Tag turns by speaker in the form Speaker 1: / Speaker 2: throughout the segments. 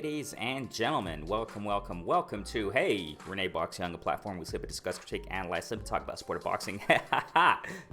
Speaker 1: ladies and gentlemen, welcome to Renee Box Young, a platform we simply discuss, critique, analyze, simply talk about sport of boxing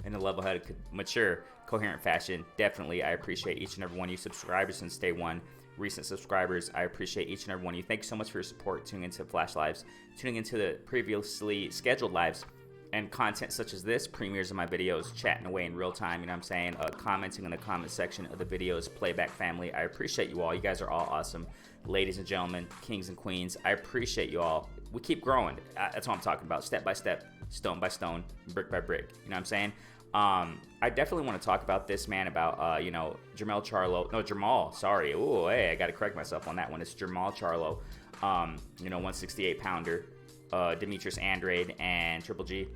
Speaker 1: in a level-headed, mature, coherent fashion. Definitely, I appreciate each and every one of you subscribers since day one. Recent subscribers, I appreciate each and every one of you. Thank you so much for your support, tuning into Flash Lives, tuning into the previously scheduled lives, and content such as this, premieres of my videos, chatting away in real time, you know what I'm saying, commenting in the comment section of the videos, playback family. I appreciate you all. You guys are all awesome. Ladies and gentlemen, kings and queens, I appreciate you all. We keep growing. That's what I'm talking about. Step by step, stone by stone, brick by brick. You know what I'm saying? I definitely want to talk about this, man, about, Jamal, sorry. Ooh, hey, I got to correct myself on that one. It's Jamal Charlo, 168-pounder. Demetrius Andrade and Triple G,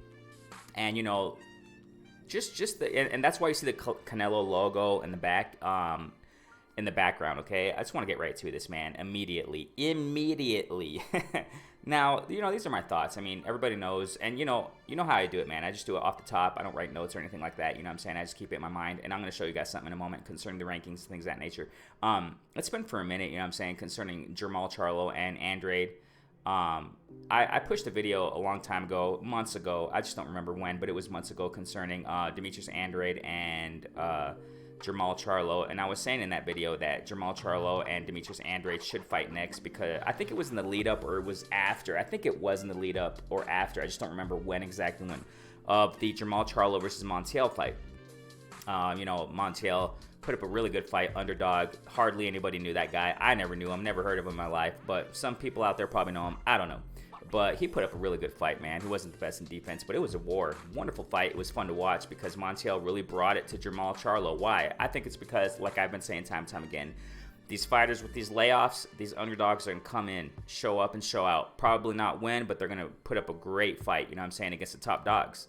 Speaker 1: and just and that's why you see the Canelo logo in the back, in the background. Okay, I just want to get right to this, man. Immediately. Now, these are my thoughts. I mean, everybody knows, and you know how I do it, man. I just do it off the top. I don't write notes or anything like that. You know what I'm saying? I just keep it in my mind, and I'm going to show you guys something in a moment concerning the rankings, things of that nature. It's been for a minute, you know what I'm saying, concerning Jamal Charlo and Andrade. I pushed a video a long time ago, months ago, I just don't remember when, but it was months ago, concerning Demetrius Andrade and Jamal Charlo, and I was saying in that video that Jamal Charlo and Demetrius Andrade should fight next, because I think it was in the lead up or it was after. I think it was in the lead up or after. I just don't remember when exactly, of the Jamal Charlo versus Montale fight. Montale put up a really good fight, underdog. Hardly anybody knew that guy. I never knew him, never heard of him in my life, but some people out there probably know him. I don't know. But he put up a really good fight, man. He wasn't the best in defense, but it was a war. Wonderful fight. It was fun to watch because Montale really brought it to Jamal Charlo. Why? I think it's because, like I've been saying time and time again, these fighters with these layoffs, these underdogs are going to come in, show up and show out. Probably not win, but they're going to put up a great fight, you know what I'm saying, against the top dogs.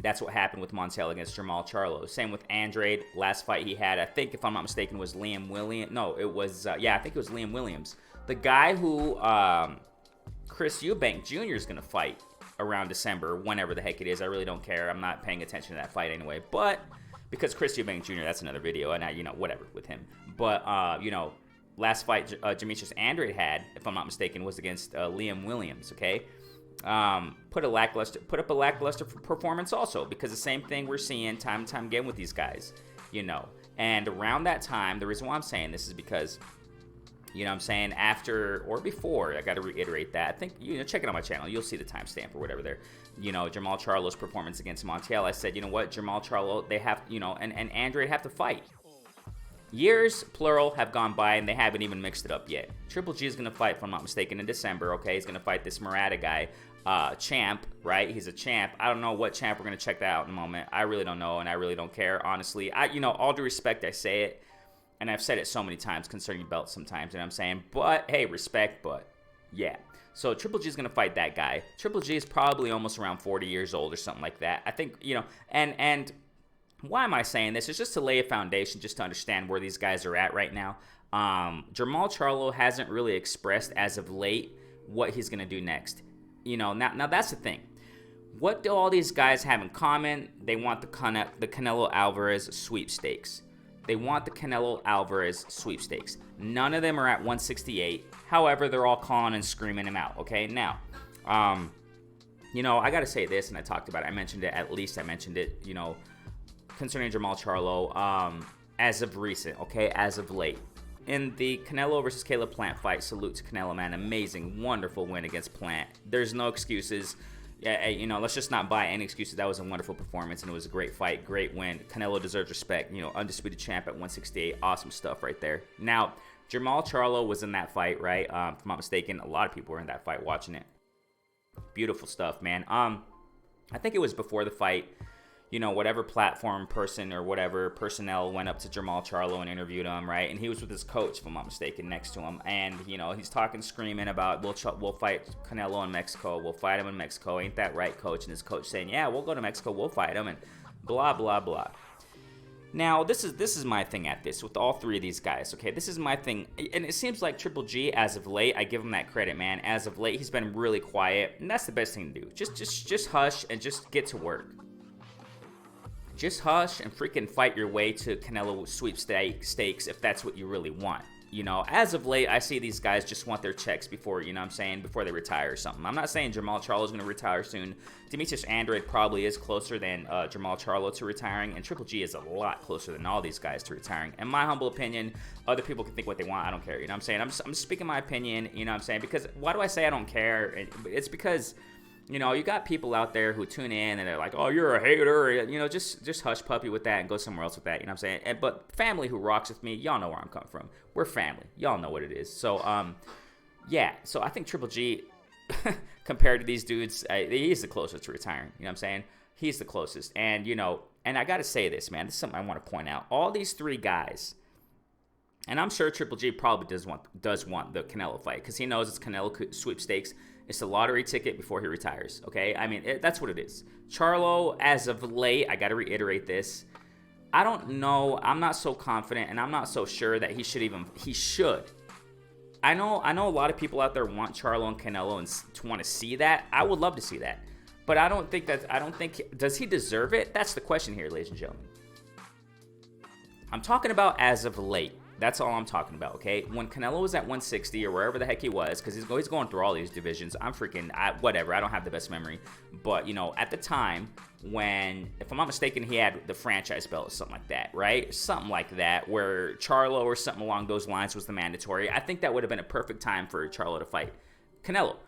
Speaker 1: That's what happened with Montale against Jamal Charlo. Same with Andrade. Last fight he had, I think, if I'm not mistaken, was Liam Williams. No, it was, I think it was Liam Williams. The guy who Chris Eubank Jr. is going to fight around December, whenever the heck it is. I really don't care. I'm not paying attention to that fight anyway. But because Chris Eubank Jr., that's another video, and whatever with him. But, last fight Demetrius Andrade had, if I'm not mistaken, was against Liam Williams, okay? Put up a lackluster performance also, because the same thing we're seeing time and time again with these guys, and around that time, the reason why I'm saying this is because, I'm saying, after or before, I got to reiterate that, I think, check it on my channel, you'll see the timestamp or whatever there, Jamal Charlo's performance against Montale. I said, Jamal Charlo, they have, and Andrade have to fight. Years, plural, have gone by, and they haven't even mixed it up yet. Triple G is going to fight, if I'm not mistaken, in December, okay? He's going to fight this Murata guy, champ, right? He's a champ. I don't know what champ. We're going to check that out in a moment. I really don't know, and I really don't care, honestly. All due respect, I say it, and I've said it so many times concerning belts sometimes, you know what I'm saying? But, hey, respect, but, yeah. So, Triple G is going to fight that guy. Triple G is probably almost around 40 years old or something like that. I think, and why am I saying this? It's just to lay a foundation, just to understand where these guys are at right now. Jamal Charlo hasn't really expressed as of late what he's going to do next. Now that's the thing. What do all these guys have in common? They want the Canelo Alvarez sweepstakes. They want the Canelo Alvarez sweepstakes. None of them are at 168. However, they're all calling and screaming him out, okay? Now, I got to say this, and I talked about it. I mentioned it, concerning Jamal Charlo, as of recent, okay, as of late. In the Canelo versus Caleb Plant fight, salute to Canelo, man. Amazing, wonderful win against Plant. There's no excuses. Yeah, let's just not buy any excuses. That was a wonderful performance, and it was a great fight, great win. Canelo deserves respect. Undisputed champ at 168. Awesome stuff right there. Now, Jamal Charlo was in that fight, right? If I'm not mistaken, a lot of people were in that fight watching it. Beautiful stuff, man. I think it was before the fight. Whatever platform person or whatever personnel went up to Jamal Charlo and interviewed him, right? And he was with his coach, if I'm not mistaken, next to him. And, he's talking, screaming about, we'll fight Canelo in Mexico. We'll fight him in Mexico. Ain't that right, coach? And his coach saying, yeah, we'll go to Mexico. We'll fight him, and blah, blah, blah. Now, this is my thing at this with all three of these guys, okay? This is my thing. And it seems like Triple G, as of late, I give him that credit, man. As of late, he's been really quiet. And that's the best thing to do. Just hush and just get to work. Just hush and freaking fight your way to Canelo sweepstakes if that's what you really want. you know, as of late, I see these guys just want their checks before, you know what I'm saying, before they retire or something. I'm not saying Jermall Charlo is going to retire soon. Demetrius Andrade probably is closer than Jermall Charlo to retiring, and Triple G is a lot closer than all these guys to retiring. In my humble opinion, other people can think what they want. I don't care, you know what I'm saying? I'm speaking my opinion, you know what I'm saying? Because why do I say I don't care? It's because, you know, you got people out there who tune in and they're like, oh, you're a hater. You know, just hush puppy with that and go somewhere else with that. You know what I'm saying? But family who rocks with me, y'all know where I'm coming from. We're family. Y'all know what it is. So, yeah. So I think Triple G, compared to these dudes, he's the closest to retiring. You know what I'm saying? He's the closest. And, you know, and I got to say this, man. This is something I want to point out. All these three guys, and I'm sure Triple G probably does want the Canelo fight because he knows it's Canelo sweepstakes. It's a lottery ticket before he retires, okay? I mean, that's what it is. Charlo, as of late, I got to reiterate this. I don't know. I'm not so confident, and I'm not so sure that he should. I know a lot of people out there want Charlo and Canelo and to want to see that. I would love to see that. But I don't think, does he deserve it? That's the question here, ladies and gentlemen. I'm talking about as of late. That's all I'm talking about, okay? When Canelo was at 160 or wherever the heck he was, because he's going through all these divisions. Whatever. I don't have the best memory. But, you know, at the time when, if I'm not mistaken, he had the franchise belt or something like that, right? Something like that, where Charlo or something along those lines was the mandatory. I think that would have been a perfect time for Charlo to fight Canelo.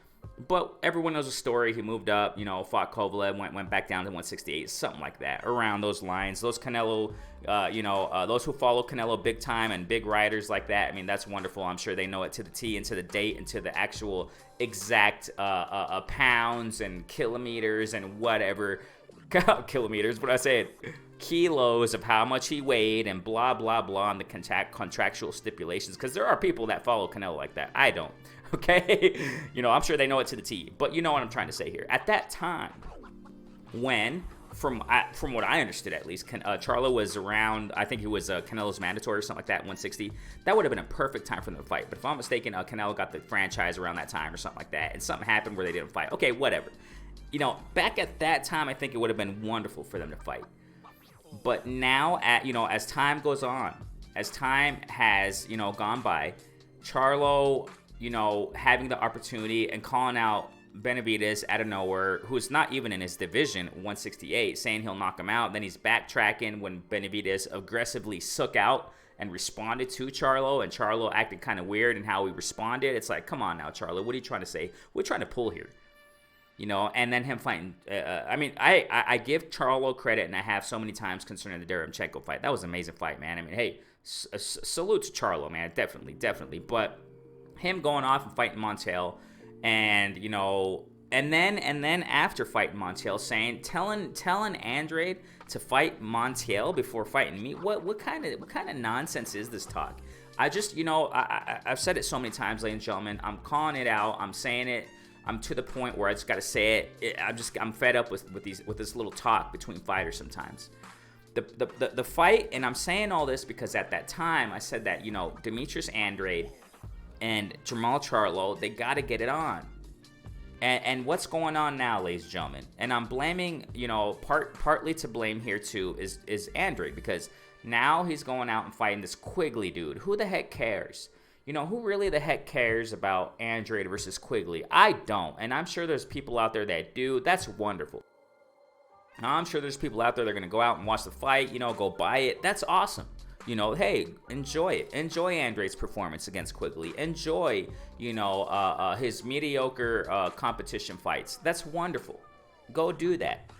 Speaker 1: But everyone knows the story. He moved up, you know, fought Kovalev, went back down to 168, something like that, around those lines. Those Canelo, those who follow Canelo big time and big riders like that, I mean, that's wonderful. I'm sure they know it to the T and to the date and to the actual exact pounds and kilometers and whatever. Kilometers, what I said, kilos of how much he weighed and blah, blah, blah, and the contractual stipulations. Because there are people that follow Canelo like that. I don't. Okay, you know, I'm sure they know it to the T, but you know what I'm trying to say here. At that time, when, from what I understood at least, Charlo was around, I think he was Canelo's mandatory or something like that, 160. That would have been a perfect time for them to fight. But if I'm mistaken, Canelo got the franchise around that time or something like that, and something happened where they didn't fight. Okay, whatever. You know, back at that time, I think it would have been wonderful for them to fight. But now, as time goes on, as time has, you know, gone by, Charlo, you know, having the opportunity and calling out Benavidez out of nowhere, who's not even in his division, 168, saying he'll knock him out. Then he's backtracking when Benavidez aggressively sook out and responded to Charlo, and Charlo acted kind of weird in how he responded. It's like, come on now, Charlo, what are you trying to say? We're trying to pull here. You know, and then him fighting. I give Charlo credit, and I have so many times concerning the Derevchenko fight. That was an amazing fight, man. I mean, hey, salute to Charlo, man. Definitely. But him going off and fighting Montale, and you know, and then after fighting Montale, telling Andrade to fight Montale before fighting me. What kind of nonsense is this talk? I just, you know, I've said it so many times, ladies and gentlemen. I'm calling it out. I'm saying it. I'm to the point where I just got to say it. I'm fed up with this little talk between fighters sometimes. The fight, and I'm saying all this because at that time I said that, you know, Demetrius Andrade and Jermall Charlo, they got to get it on. And what's going on now, ladies and gentlemen? And I'm blaming, you know, partly to blame here too is Andrade, because now he's going out and fighting this Quigley dude. Who the heck cares? You know, who really the heck cares about Andrade versus Quigley? I don't, and I'm sure there's people out there that do. That's wonderful. I'm sure there's people out there that are going to go out and watch the fight, you know, go buy it. That's awesome. You know, hey, enjoy it. Enjoy Andrade's performance against Quigley. Enjoy, you know, his mediocre competition fights. That's wonderful. Go do that.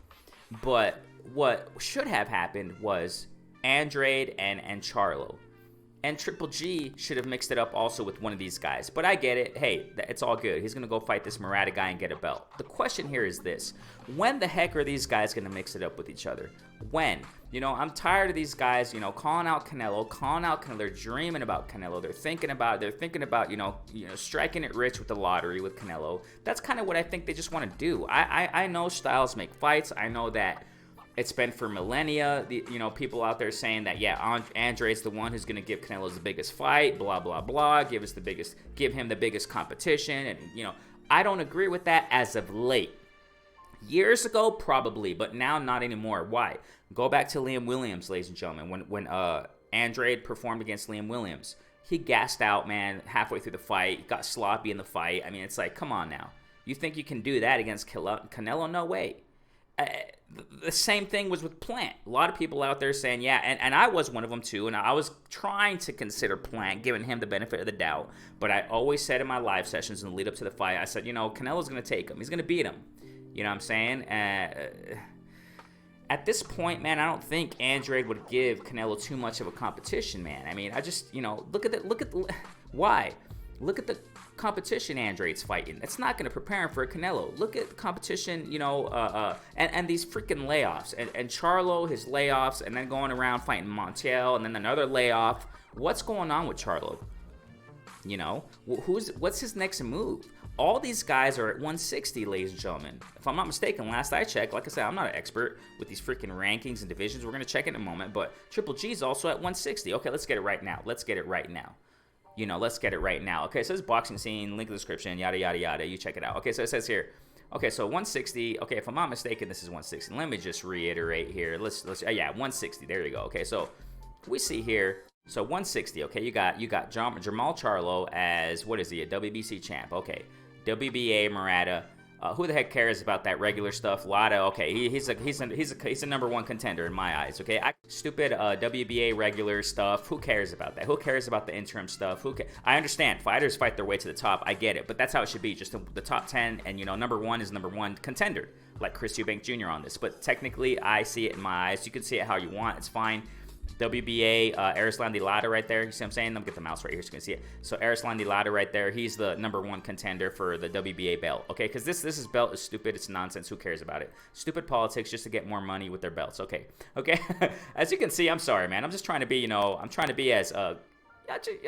Speaker 1: But what should have happened was Andrade and Charlo. And Triple G should have mixed it up also with one of these guys. But I get it. Hey, it's all good. He's going to go fight this Murata guy and get a belt. The question here is this. When the heck are these guys going to mix it up with each other? When? You know, I'm tired of these guys, you know, calling out Canelo. They're dreaming about Canelo. They're thinking about, you know, striking it rich with the lottery with Canelo. That's kind of what I think they just want to do. I know styles make fights. I know that it's been for millennia, you know, people out there saying that, yeah, Andrade's the one who's going to give Canelo the biggest fight, blah, blah, blah, give him the biggest competition. And, you know, I don't agree with that as of late. Years ago, probably, but now not anymore. Why? Go back to Liam Williams, ladies and gentlemen. When Andrade performed against Liam Williams, He gassed out, man, halfway through the fight. Got sloppy in the fight. I mean, it's like, come on now. You think you can do that against Canelo? No way. The same thing was with Plant. A lot of people out there saying, yeah, and I was one of them too, and I was trying to consider Plant, giving him the benefit of the doubt, but I always said in my live sessions in the lead up to the fight, I said, you know, Canelo's going to take him. He's going to beat him. You know what I'm saying? At this point, man, I don't think Andrade would give Canelo too much of a competition, man. I mean, I just, you know, why? Look at the competition Andrade's fighting. That's not going to prepare him for a Canelo. Look at the competition, you know, and these freaking layoffs. And Charlo, his layoffs, and then going around fighting Montale, and then another layoff. What's going on with Charlo? You know, what's his next move? All these guys are at 160, ladies and gentlemen. If I'm not mistaken, last I checked, like I said, I'm not an expert with these freaking rankings and divisions. We're going to check it in a moment, but Triple G's also at 160. Okay, let's get it right now. Let's get it right now. You know, let's get it right now. Okay, so this boxing scene, link in the description, yada, yada, yada. You check it out. Okay, so it says here, okay, so 160. Okay, if I'm not mistaken, this is 160. Let me just reiterate here. Let's yeah, 160. There you go. Okay, so we see here, so 160. Okay, you got Jamal Charlo as, what is he, a WBC champ? Okay, WBA Murata. Who the heck cares about that regular stuff? Lotto, okay, he's a number one contender in my eyes. Okay, stupid WBA regular stuff. Who cares about that? Who cares about the interim stuff? I understand fighters fight their way to the top. I get it, but that's how it should be. Just the top 10, and you know, number one is number one contender, like Chris Eubank Jr. on this. But technically, I see it in my eyes. You can see it how you want. It's fine. WBA, Arislan De Lada right there. You see what I'm saying? Let me get the mouse right here so you can see it. So Arislan De Lada right there. He's the number one contender for the WBA belt. Okay, because this belt is stupid. It's nonsense. Who cares about it? Stupid politics just to get more money with their belts. Okay. As you can see, I'm sorry, man. I'm just trying to be, you know, I'm trying to be as I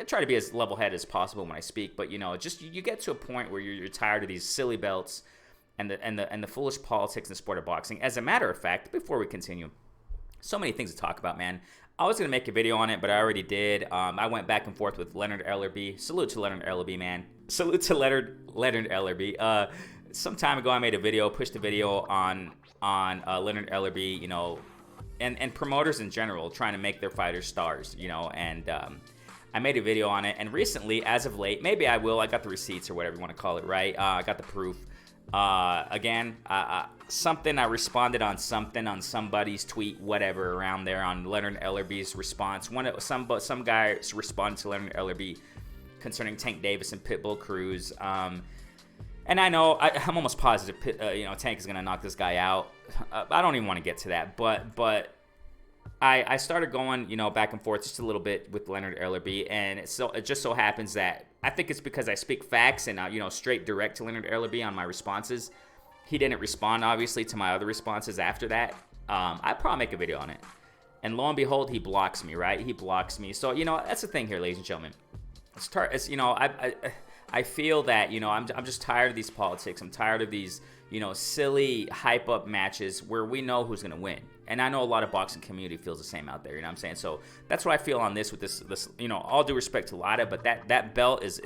Speaker 1: try to be as level-headed as possible when I speak. But you know, just you get to a point where you're tired of these silly belts and the foolish politics in the sport of boxing. As a matter of fact, before we continue, so many things to talk about, man. I was going to make a video on it, but I already did. I went back and forth with Leonard Ellerby. Salute to Leonard Ellerby, man. Salute to Leonard Ellerby. Some time ago, I made a video, pushed a video on Leonard Ellerby, you know, and promoters in general trying to make their fighters stars, you know, and I made a video on it. And recently, as of late, maybe I will. I got the receipts or whatever you want to call it, right? I got the proof. Again, something I responded on something on somebody's tweet, whatever, around there on Leonard Ellerby's response. Some guy responded to Leonard Ellerby concerning Tank Davis and Pitbull Cruz. And I know I'm almost positive, you know, Tank is gonna knock this guy out. I don't even want to get to that, but I started going, you know, back and forth just a little bit with Leonard Ellerby, and it just so happens that I think it's because I speak facts and you know, straight direct to Leonard Ellerby on my responses. He didn't respond obviously to my other responses after that. I'd probably make a video on it, and lo and behold, he blocks me. Right? He blocks me. So you know, that's the thing here, ladies and gentlemen. It's you know, I feel that, you know, I'm just tired of these politics. I'm tired of these, you know, silly hype up matches where we know who's gonna win. And I know a lot of boxing community feels the same out there, you know what I'm saying? So that's what I feel on this with this, you know, all due respect to Lada, but that belt is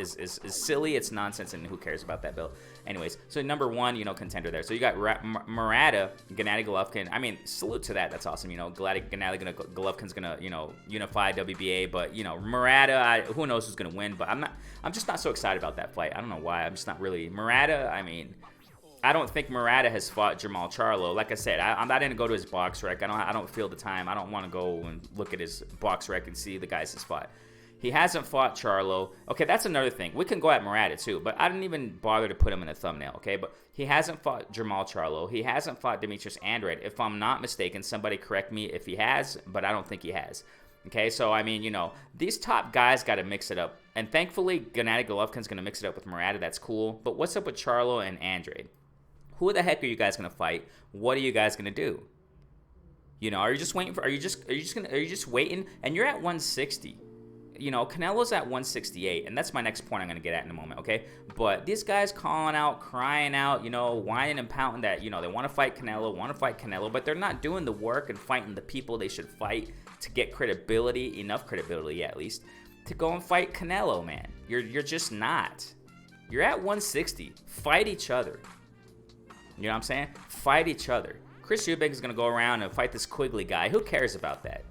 Speaker 1: silly, it's nonsense, and who cares about that belt? Anyways, so number one, you know, contender there. So you got Murata, Gennady Golovkin. I mean, salute to that. That's awesome. You know, Gennady Golovkin's gonna, you know, unify WBA, but you know, Murata, who knows who's gonna win? But I'm just not so excited about that fight. I don't know why. I'm just not really Murata. I mean, I don't think Murata has fought Jamal Charlo. Like I said, I didn't go to his box rec. I don't feel the time. I don't want to go and look at his box rec and see the guys he's fought. He hasn't fought Charlo. Okay, that's another thing. We can go at Murata too, but I didn't even bother to put him in a thumbnail, okay? But he hasn't fought Jamal Charlo. He hasn't fought Demetrius Andrade. If I'm not mistaken, somebody correct me if he has, but I don't think he has. Okay, so I mean, you know, these top guys got to mix it up. And thankfully, Gennady Golovkin's going to mix it up with Murata. That's cool. But what's up with Charlo and Andrade? Who the heck are you guys going to fight? What are you guys going to do? You know, are you just waiting for, are you just waiting? And you're at 160. You know, Canelo's at 168, and that's my next point I'm going to get at in a moment, okay? But these guys calling out, crying out, you know, whining and pouting that, you know, they want to fight Canelo, but they're not doing the work and fighting the people they should fight to get credibility, enough credibility at least, to go and fight Canelo, man. You're just not. You're at 160. Fight each other. You know what I'm saying? Fight each other. Chris Eubank is going to go around and fight this Quigley guy. Who cares about that?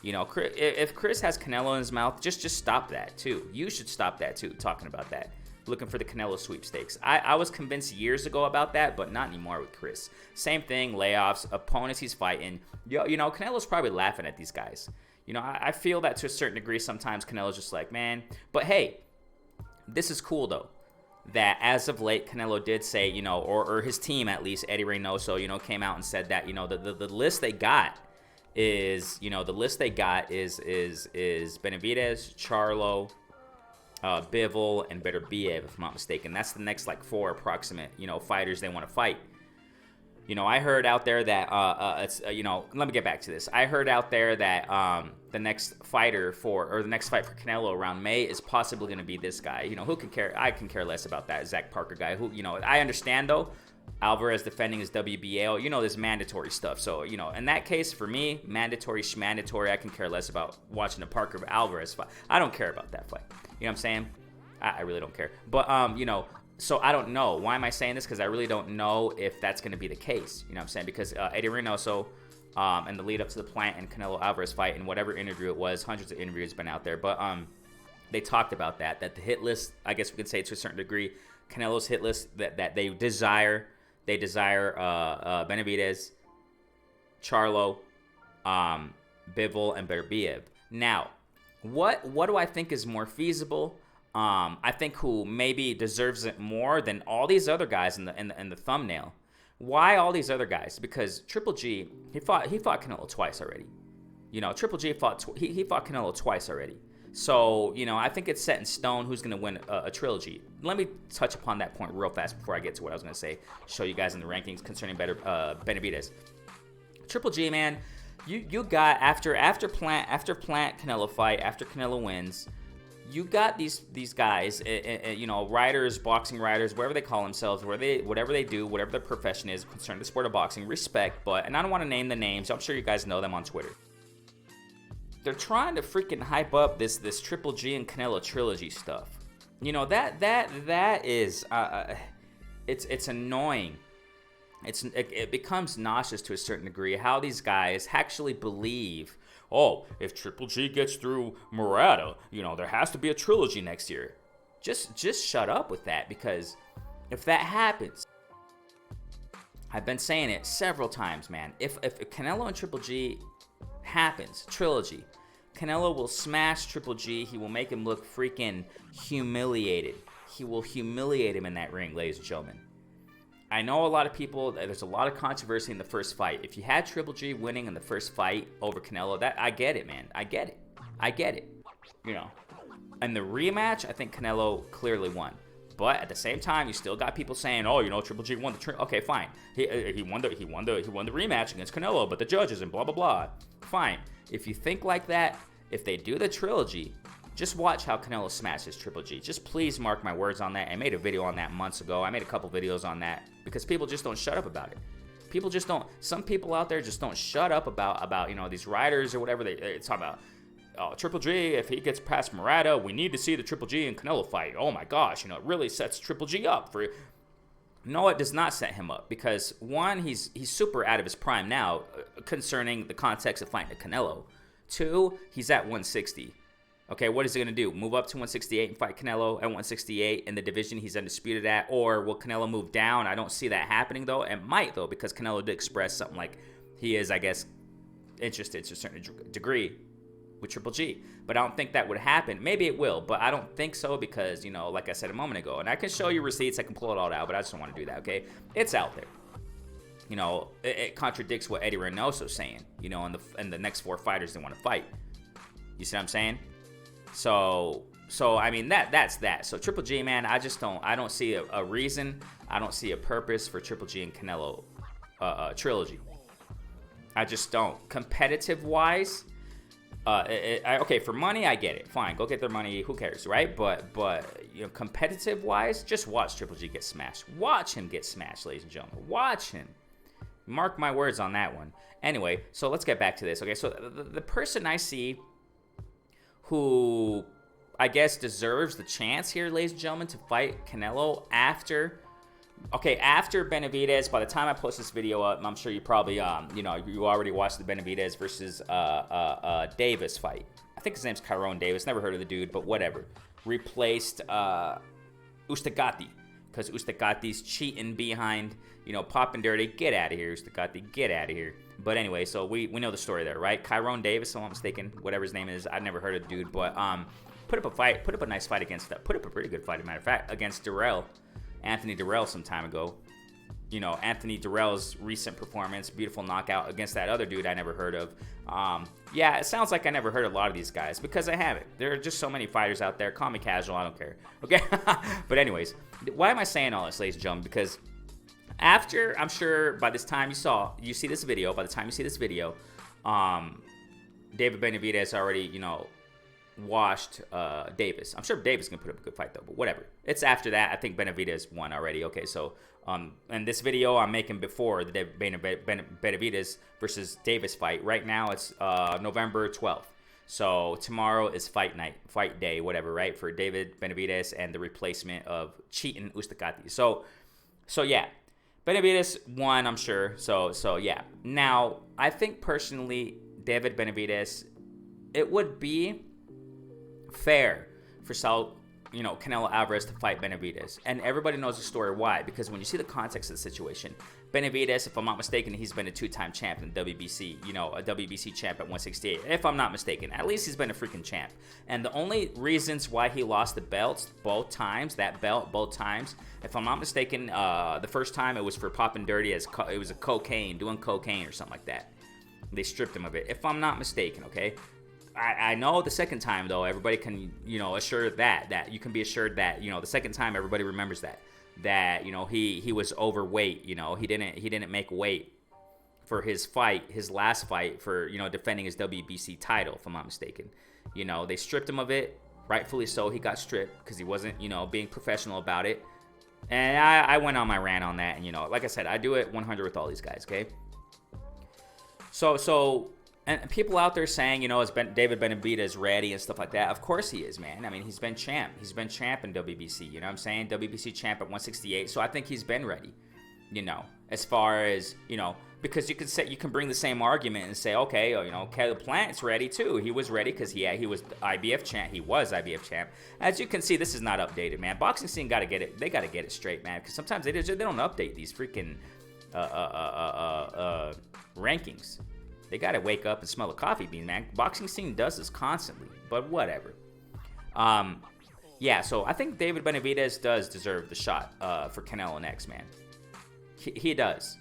Speaker 1: You know, if Chris has Canelo in his mouth, just stop that too. You should stop that too, talking about that. Looking for the Canelo sweepstakes. I was convinced years ago about that, but not anymore with Chris. Same thing, layoffs, opponents he's fighting. You know, Canelo's probably laughing at these guys. You know, I feel that to a certain degree sometimes. Canelo's just like, man. But hey, this is cool though. That as of late, Canelo did say, you know, or his team at least, Eddie Reynoso, you know, came out and said that, you know, the list they got is, you know, the list they got is Benavidez, Charlo, Bivol, and Beterbiev, if I'm not mistaken. That's the next like 4 approximate, you know, fighters they want to fight. You know, I heard out there that it's you know, let me get back to this. I heard out there that the next fighter the next fight for Canelo around May is possibly going to be this guy. You know, who can care? I can care less about that Zach Parker guy. Who, you know, I understand though. Alvarez defending his WBA, you know, this mandatory stuff. So, you know, in that case, for me, mandatory, schmandatory, I can care less about watching the Parker Alvarez fight. I don't care about that fight. You know what I'm saying? I really don't care. But, you know, so I don't know. Why am I saying this? Because I really don't know if that's going to be the case. You know what I'm saying? Because Eddie Reynoso and the lead up to the Plant and Canelo Alvarez fight and whatever interview it was, hundreds of interviews been out there. But they talked about that the hit list, I guess we could say to a certain degree, Canelo's hit list that they desire Benavidez, Charlo, Bivol, and Beterbiev. Now, what do I think is more feasible? I think who maybe deserves it more than all these other guys in the thumbnail. Why all these other guys? Because Triple G, he fought Canelo twice already. You know, Triple G fought Canelo twice already. So, you know, I think it's set in stone who's going to win a trilogy. Let me touch upon that point real fast before I get to what I was going to say. Show you guys in the rankings concerning Benavidez. Triple G, man, you got after Plant Canelo fight, after Canelo wins, you got these guys, you know, writers, boxing writers, whatever they call themselves, whatever they do, whatever their profession is concerning the sport of boxing, respect, and I don't want to name the names. I'm sure you guys know them on Twitter. They're trying to freaking hype up this Triple G and Canelo trilogy stuff. You know, that is it's annoying. It becomes nauseous to a certain degree how these guys actually believe, oh, if Triple G gets through Murata, you know, there has to be a trilogy next year. Just shut up with that, because if that happens, I've been saying it several times, man. If Canelo and Triple G happens, trilogy, Canelo will smash Triple G. He will make him look freaking humiliated. He will humiliate him in that ring, ladies and gentlemen. I know a lot of people, there's a lot of controversy in the first fight. If you had Triple G winning in the first fight over Canelo, that I get it, man. I get it. You know. And the rematch, I think Canelo clearly won. But at the same time, you still got people saying, "Oh, you know, Triple G won the okay, fine. He won the rematch against Canelo, but the judges and blah blah blah." Fine. If you think like that, if they do the trilogy, just watch how Canelo smashes Triple G. Just please mark my words on that. I made a video on that months ago. I made a couple videos on that because people just don't shut up about it. People just don't. Some people out there just don't shut up about you know, these writers or whatever they talk about. Oh, Triple G, if he gets past Murata, we need to see the Triple G and Canelo fight. Oh my gosh, you know, it really sets Triple G up for. No, it does not set him up, because one, he's super out of his prime now concerning the context of fighting the Canelo. Two, he's at 160. Okay, what is he going to do? Move up to 168 and fight Canelo at 168 in the division he's undisputed at? Or will Canelo move down? I don't see that happening, though. It might, though, because Canelo did express something like he is, I guess, interested to a certain degree with Triple G. But I don't think that would happen. Maybe it will, but I don't think so because, you know, like I said a moment ago, and I can show you receipts, I can pull it all out, but I just don't want to do that, okay? It's out there. You know, it contradicts what Eddie Reynoso's saying, you know, and the next 4 fighters they want to fight. You see what I'm saying? So I mean, that's that. So Triple G, man, I don't see a reason. I don't see a purpose for Triple G and Canelo trilogy. I just don't. Competitive wise, okay, for money, I get it. Fine, go get their money. Who cares, right? But you know, competitive wise, just watch Triple G get smashed. Watch him get smashed, ladies and gentlemen. Watch him. Mark my words on that one. Anyway, so let's get back to this. Okay, so the person I see who I guess deserves the chance here, ladies and gentlemen, to fight Canelo after Okay, after Benavidez, by the time I post this video up, I'm sure you probably, you know, you already watched the Benavidez versus Davis fight. I think his name's Kyron Davis. Never heard of the dude, but whatever. Replaced Ustagati, because Ustagati's cheating behind, you know, popping dirty. Get out of here, Ustagati. Get out of here. But anyway, so we know the story there, right? Kyron Davis, if I'm not mistaken, whatever his name is. I've never heard of the dude, but put up a nice fight against that. Put up a pretty good fight, as a matter of fact, against Durrell. Anthony Durrell some time ago. You know, Anthony Durrell's recent performance, beautiful knockout against that other dude I never heard of. Yeah, it sounds like I never heard of a lot of these guys because I haven't. There are just so many fighters out there. Call me casual, I don't care. Okay? But anyways, why am I saying all this, ladies and gentlemen? Because after, I'm sure by this time you see this video, David Benavidez already, you know, washed Davis. I'm sure Davis can put up a good fight though, but whatever. It's after that. I think Benavidez won already. Okay, so and this video I'm making before the Benavidez versus Davis fight. Right now it's November 12th. So tomorrow is fight night, fight day, whatever, right? For David Benavidez and the replacement of cheating Ustagati. So yeah. Benavidez won, I'm sure. So yeah. Now, I think personally David Benavidez, it would be fair for Canelo Alvarez to fight Benavidez, and everybody knows the story why. Because when you see the context of the situation, Benavidez, if I'm not mistaken, he's been a two-time champ in WBC, you know, a WBC champ at 168. If I'm not mistaken, at least he's been a freaking champ. And the only reasons why he lost the belts both times, if I'm not mistaken, the first time it was for popping dirty as it was doing cocaine or something like that. They stripped him of it, if I'm not mistaken. Okay. I know the second time though, everybody can, you know, assure that you can be assured that, you know, the second time everybody remembers that you know, he was overweight. You know, he didn't make weight for his last fight for, you know, defending his WBC title, if I'm not mistaken. You know, they stripped him of it, rightfully so. He got stripped because he wasn't, you know, being professional about it. And I went on my rant on that, and you know, like I said, I do it 100 with all these guys. Okay. So. And people out there saying, you know, is David Benavidez ready and stuff like that? Of course he is, man. I mean, he's been champ. He's been champ in WBC. You know what I'm saying? WBC champ at 168. So I think he's been ready, you know, as far as, you know, because you can bring the same argument and say, okay, you know, Caleb Plant's ready too. He was ready because he was IBF champ. He was IBF champ. As you can see, this is not updated, man. Boxing scene got to get it. They got to get it straight, man. Because sometimes they don't update these freaking rankings. They got to wake up and smell a coffee bean, man. Boxing scene does this constantly, but whatever. Yeah, so I think David Benavidez does deserve the shot for Canelo next, man. He does.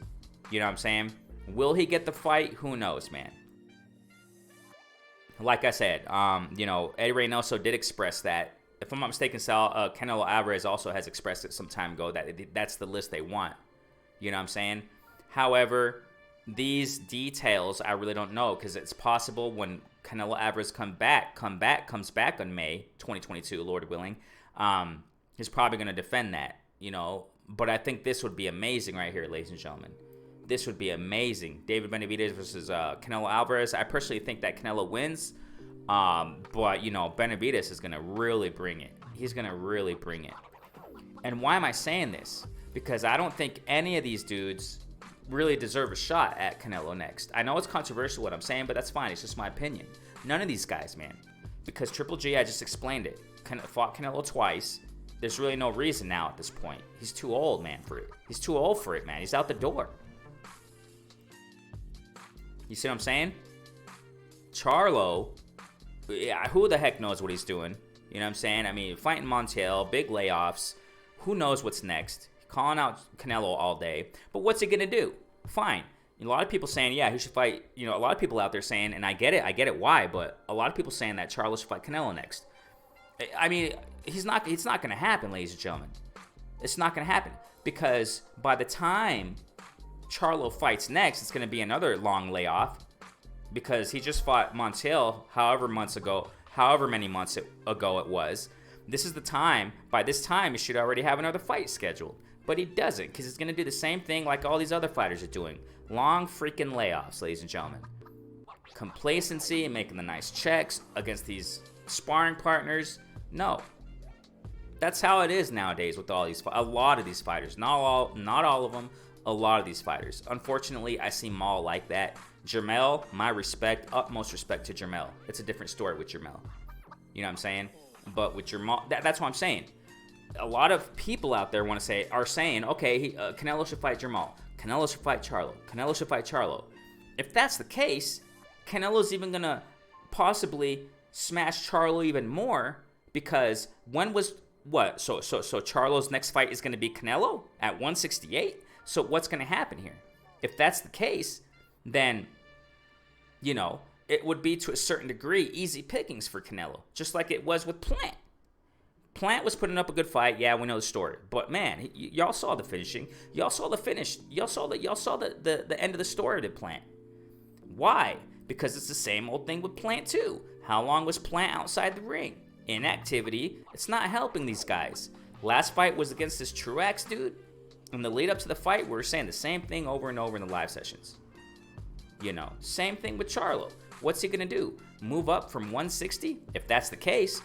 Speaker 1: You know what I'm saying? Will he get the fight? Who knows, man. Like I said, you know, Eddie Reynoso did express that. If I'm not mistaken, Canelo Alvarez also has expressed it some time ago that that's the list they want. You know what I'm saying? However, these details I really don't know, because it's possible when Canelo Alvarez comes back on May 2022, Lord willing, he's probably going to defend that, you know. But I think this would be amazing right here, ladies and gentlemen. This would be amazing. David Benavidez versus Canelo Alvarez. I personally think that Canelo wins, but you know, Benavidez is going to really bring it. He's going to really bring it. And why am I saying this? Because I don't think any of these dudes really deserve a shot at Canelo next. I know it's controversial what I'm saying, but that's fine. It's just my opinion. None of these guys, man. Because Triple G, I just explained it, fought Canelo twice. There's really no reason now at this point. He's too old, man, for it. He's too old for it, man. He's out the door. You see what I'm saying? Charlo, yeah, who the heck knows what he's doing? You know what I'm saying? I mean, fighting Montale, big layoffs. Who knows what's next? Calling out Canelo all day. But what's he going to do? Fine. A lot of people saying, yeah, he should fight. You know, a lot of people out there saying, and I get it why, but a lot of people saying that Charlo should fight Canelo next. I mean, it's not going to happen, ladies and gentlemen. It's not going to happen. Because by the time Charlo fights next, it's going to be another long layoff. Because he just fought Montale however many months ago it was. This is the time. By this time, he should already have another fight scheduled. But he doesn't, because he's going to do the same thing like all these other fighters are doing. Long freaking layoffs, ladies and gentlemen. Complacency and making the nice checks against these sparring partners. No. That's how it is nowadays with all these, a lot of these fighters. Not all of them. A lot of these fighters. Unfortunately, I see Maul like that. Jermell, my respect, utmost respect to Jermell. It's a different story with Jermell. You know what I'm saying? But with Jermell, that's what I'm saying. A lot of people out there are saying, okay, Canelo should fight Jermell. Canelo should fight Charlo. Canelo should fight Charlo. If that's the case, Canelo's even gonna possibly smash Charlo even more, because when was what? So Charlo's next fight is gonna be Canelo at 168. So what's gonna happen here? If that's the case, then it would be to a certain degree easy pickings for Canelo, just like it was with Plant. Plant was putting up a good fight. Yeah, we know the story. But man, y'all saw the finishing. Y'all saw the finish. Y'all saw the end of the story to Plant. Why? Because it's the same old thing with Plant too. How long was Plant outside the ring? Inactivity. It's not helping these guys. Last fight was against this Truex dude. In the lead up to the fight, we were saying the same thing over and over in the live sessions. Same thing with Charlo. What's he gonna do? Move up from 160? If that's the case,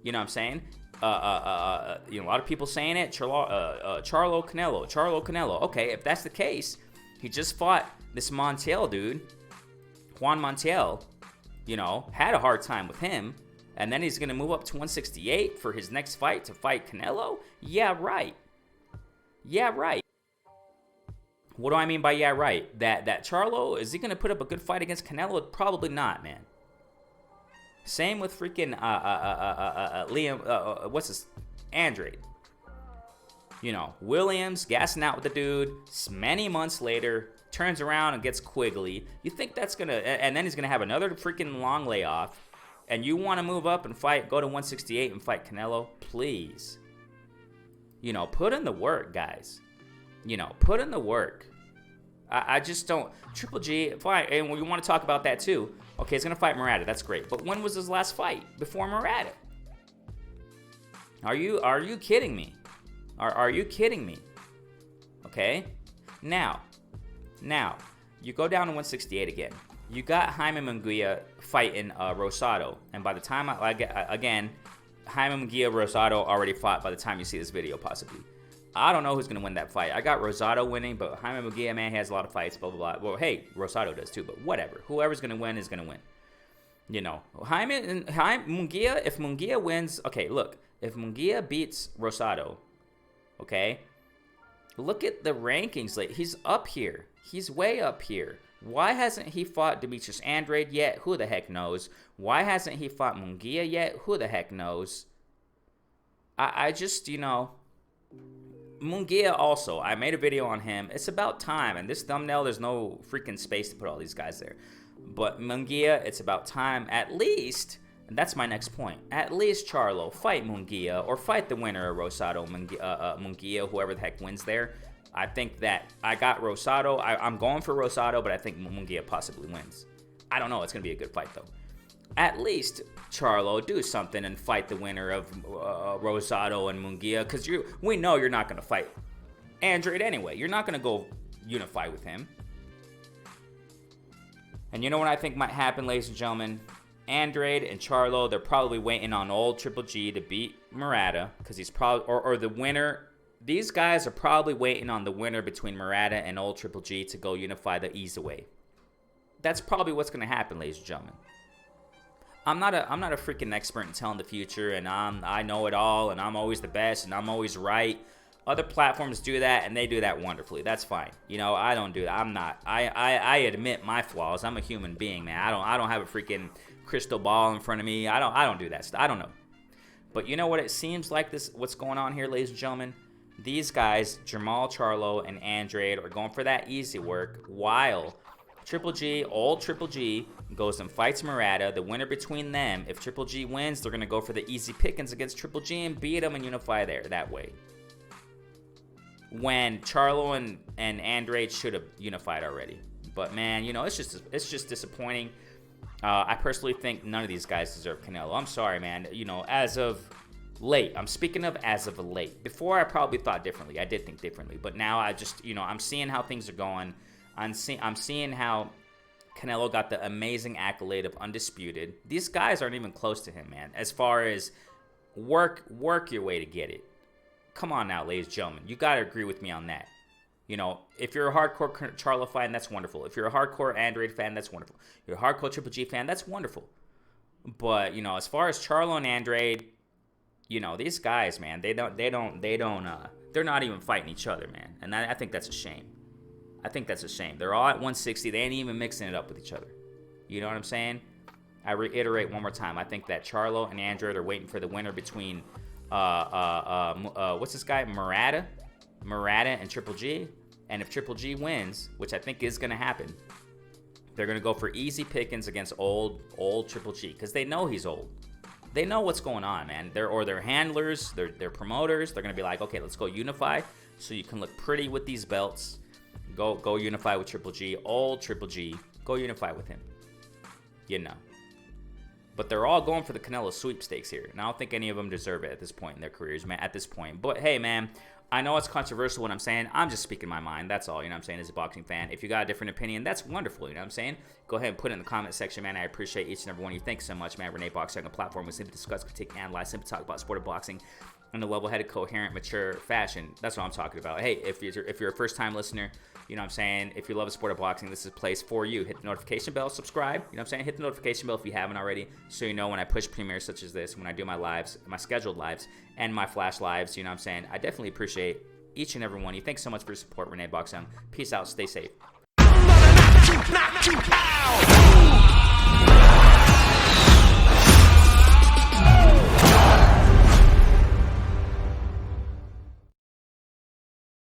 Speaker 1: you know what I'm saying? A lot of people saying it. Charlo Canelo. Okay, if that's the case, he just fought this Montale dude, Juan Montale. Had a hard time with him, and then he's gonna move up to 168 for his next fight to fight Canelo. Yeah, right. What do I mean by yeah, right? That Charlo, is he gonna put up a good fight against Canelo? Probably not, man. Same with freaking Liam. What's his? Andrade. Williams gassing out with the dude. Many months later, turns around and gets Quigley. You think that's gonna? And then he's gonna have another freaking long layoff. And you want to move up and fight? Go to 168 and fight Canelo, please. Put in the work, guys. Put in the work. I just don't. Triple G, fine. And we want to talk about that too. Okay, he's going to fight Murata. That's great. But when was his last fight? Before Murata? Are you kidding me? Are you kidding me? Okay? Now, you go down to 168 again. You got Jaime Munguia fighting Rosado. And by the time Jaime Munguia, Rosado already fought by the time you see this video, possibly. I don't know who's going to win that fight. I got Rosado winning, but Jaime Munguia, man, he has a lot of fights, blah, blah, blah. Well, hey, Rosado does too, but whatever. Whoever's going to win is going to win. Jaime Munguia, if Munguia wins, okay, look, if Munguia beats Rosado, okay, look at the rankings. Like, he's up here. He's way up here. Why hasn't he fought Demetrius Andrade yet? Who the heck knows? Why hasn't he fought Munguia yet? Who the heck knows? I just, Munguia also, I made a video on him. It's about time. And this thumbnail, there's no freaking space to put all these guys there. But Munguia, it's about time. At least, and that's my next point, at least Charlo, fight Munguia, or fight the winner of Rosado, Munguia, whoever the heck wins there. I think that I got Rosado. I'm going for Rosado, but I think Munguia possibly wins. I don't know. It's going to be a good fight, though. At least Charlo, do something and fight the winner of Rosado and Munguia, because we know you're not going to fight Andrade anyway. You're not going to go unify with him. And you know what I think might happen, ladies and gentlemen? Andrade and Charlo, they're probably waiting on old Triple G to beat Murata, because he's probably, or the winner. These guys are probably waiting on the winner between Murata and old Triple G to go unify the ease away. That's probably what's going to happen, ladies and gentlemen. I'm not a freaking expert in telling the future, and I know it all, and I'm always the best, and I'm always right. Other platforms do that, and they do that wonderfully. That's fine. I don't do that. I'm not. I admit my flaws. I'm a human being, man. I don't have a freaking crystal ball in front of me. I don't do that stuff. I don't know. But you know what? It seems like what's going on here, ladies and gentlemen. These guys, Jamal, Charlo, and Andrade, are going for that easy work, while Triple G, old Triple G, goes and fights Murata. The winner between them, if Triple G wins, they're going to go for the easy pickings against Triple G and beat him and unify there that way. When Charlo and Andrade should have unified already. But man, it's just disappointing. I personally think none of these guys deserve Canelo. I'm sorry, man. As of late, I'm speaking of as of late. Before, I probably thought differently. I did think differently. But now I just, I'm seeing how things are going. I'm seeing how Canelo got the amazing accolade of undisputed. These guys aren't even close to him, man. As far as work your way to get it. Come on now, ladies and gentlemen. You got to agree with me on that. You know, if you're a hardcore Charlo fan, that's wonderful. If you're a hardcore Andrade fan, that's wonderful. If you're a hardcore Triple G fan, that's wonderful. But, you know, as far as Charlo and Andrade, you know, these guys, man, they're not even fighting each other, man. And I think that's a shame. I think that's a shame. They're all at 160. They ain't even mixing it up with each other. You know what I'm saying? I reiterate one more time. I think that Charlo and Andrade are waiting for the winner between what's this guy? Murata and Triple G. And if Triple G wins, which I think is going to happen, they're going to go for easy pickings against old Triple G because they know he's old. They know what's going on, man. Their handlers, their promoters, they're going to be like, okay, let's go unify so you can look pretty with these belts. Go unify with Triple G. Old Triple G. Go unify with him. You know. But they're all going for the Canelo sweepstakes here. And I don't think any of them deserve it at this point in their careers, man. At this point. But, hey, man, I know it's controversial what I'm saying. I'm just speaking my mind. That's all, you know what I'm saying, as a boxing fan. If you got a different opinion, that's wonderful, you know what I'm saying? Go ahead and put it in the comment section, man. I appreciate each and every one of you. Thanks so much, man. Renee Boxing on the platform. We simply discuss, critique, analyze, simply talk about sport of boxing in a level-headed, coherent, mature fashion. That's what I'm talking about. Hey, if you're a first-time listener, you know what I'm saying, if you love the sport of boxing, this is a place for you. Hit the notification bell, subscribe, you know what I'm saying? Hit the notification bell if you haven't already, so you know when I push premieres such as this, when I do my lives, my scheduled lives, and my flash lives, you know what I'm saying? I definitely appreciate each and every one of you. Thanks so much for your support, Renee Boxing. Peace out. Stay safe.